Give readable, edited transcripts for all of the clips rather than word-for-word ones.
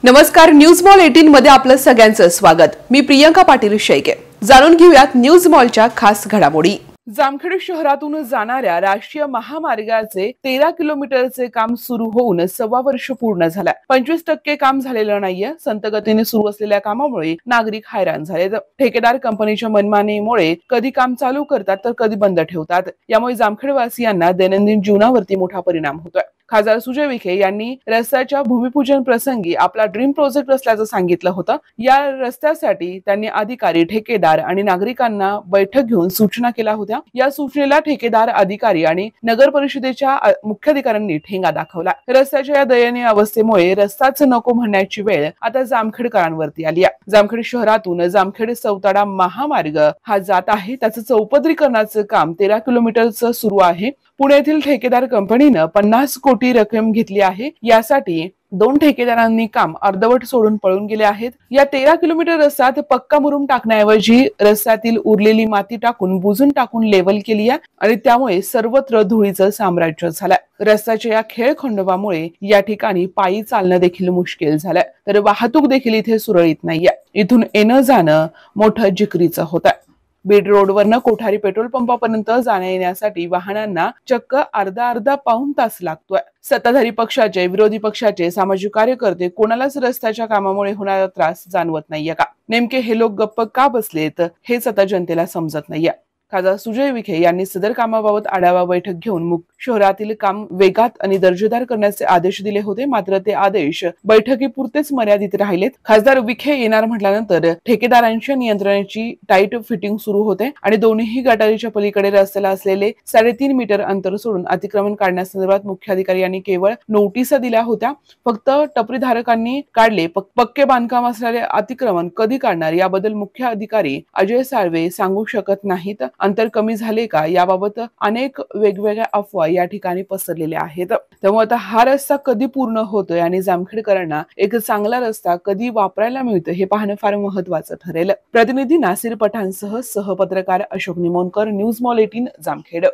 नमस्कार, news mall 18 मध्ये आपलं सगळ्यांचं स्वागत। मी प्रियंका पाटील शेळके। जाणून घेऊयात न्यूज मॉलच्या खास घडामोडी। जामखेड शहरातून जाणाऱ्या राष्ट्रीय महामार्गाचे 13 किलोमीटरचे काम सुरू होऊन 1.25 वर्ष पूर्ण झालंय। 25% काम झालेलं नाहीये। संत गतीने सुरू असलेल्या कामामुळे नागरिक हैराण झालेत। ठेकेदार कंपनीच्या मनमानीमुळे कधी काम चालू करतात तर कधी बंद ठेवतात। यामुळे जामखेडवासियांना दैनंदिन जीवनावरती मोठा परिणाम होतोय। खासदार सुजय विखे यांनी रस्त्याच्या भूमिपूजन प्रसंगी आपला ड्रीम प्रोजेक्ट असल्याचं सांगितलं होतं। या रस्त्यासाठी त्यांनी अधिकारी, ठेकेदार आणि नागरिकांना बैठक घेऊन सूचना केल्या होत्या। या सूचनेला ठेकेदार, अधिकारी आणि नगर परिषदेच्या मुख्याधिकाऱ्यांनी ठेंगा दाखवला। रस्त्याच्या या दयनीय अवस्थेमुळे रस्ताच नको म्हणण्याची वेळ आता जामखेडकरांवरती आली आहे। जामखेड शहरातून जामखेड सौताडा महामार्ग हा जात आहे, त्याचं चौपदरीकरणाचं काम 13 किलोमीटरचं सुरू आहे। पुण्यातील ठेकेदार कंपनीनं 50 कोटी रक्कम घेतली आहे। यासाठी 2 ठेकेदारांनी काम अर्धवट सोडून पळून गेले आहेत। या 13 किलोमीटर रस्त्यात पक्का मुरुम टाकण्याऐवजी रस्त्यातील उरलेली माती टाकून बुजून टाकून लेवल केली आहे आणि त्यामुळे सर्वत्र धुळीचं साम्राज्य झालंय। रस्त्याच्या या खेळखंडोबामुळे या ठिकाणी पायी चालणं देखील मुश्किल झालंय, तर वाहतूक देखील इथे सुरळीत नाहीये। इथून येणं जाणं मोठं जिकरीचं होत आहे। बीड रोडवरनं कोठारी पेट्रोल पंपापर्यंत जाण्या येण्यासाठी वाहनांना चक्क अर्धा पाऊण तास लागतोय। सत्ताधारी पक्षाचे, विरोधी पक्षाचे, सामाजिक कार्यकर्ते कोणालाच रस्त्याच्या कामामुळे होणारा त्रास जाणवत नाहीये का? नेमके हे लोक गप्प का बसलेत हेच आता जनतेला समजत नाहीये। खासदार सुजय विखे यांनी सदर कामाबाबत आढावा बैठक घेऊन शहरातील काम वेगात आणि दर्जेदार करण्याचे आदेश दिले होते, मात्र ते आदेश बैठकीपुरतेच मर्यादित राहिलेत। खासदार विखे येणार म्हटल्यानंतर ठेकेदारांच्या नियंत्रणाची टाईट फिटिंग सुरू होते आणि दोन्ही गटारीच्या पलीकडे रस्त्याला असलेले 3.5 मीटर अंतर सोडून अतिक्रमण काढण्यासंदर्भात मुख्याधिकारी यांनी केवळ नोटिसा दिल्या होत्या। फक्त टपरीधारकांनी काढले। पक्के बांधकाम असलेले अतिक्रमण कधी काढणार याबद्दल मुख्य अधिकारी अजय साळवे सांगू शकत नाहीत। अंतर कमी झाले का याबाबत अनेक वेगवेगळ्या अफवा या ठिकाणी पसरलेल्या आहेत। त्यामुळे आता हा रस्ता कधी पूर्ण होतोय आणि जामखेडकरांना एक चांगला रस्ता कधी वापरायला मिळतो हे पाहणं फार महत्त्वाचं ठरेल। प्रतिनिधी नासिर पठाणसह सहपत्रकार अशोक निमोनकर, न्यूज मॉल 18 जामखेड।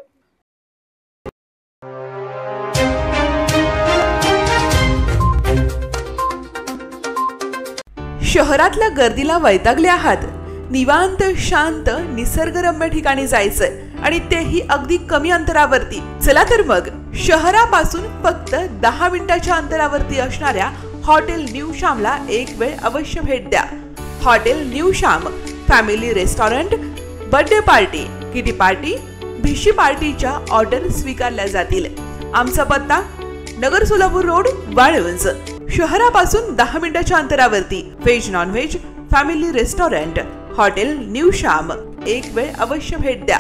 शहरातल्या गर्दीला वैतागले आहात? निवांत, शांत, निसर्गरम्य ठिकाणी जायचंय आणि तेही अगदी कमी अंतरावरती। चला तर मग शहरापासून फक्त 10 मिनिटाच्या अंतरावरती असणाऱ्या हॉटेल न्यू श्यामला एक वेळ अवश्य भेट द्या। Hotel new Shyam family restaurant, birthday party, kitty party, भिशी पार्टीच्या ऑर्डर स्वीकारल्या जातील। आमचा पत्ता नगर सोलापूर रोड, वाळुंज। शहरापासून 10 मिनिटाच्या अंतरावरती veg, non veg, family restaurant, hotel new Shyam एक वेळ अवश्य भेट द्या।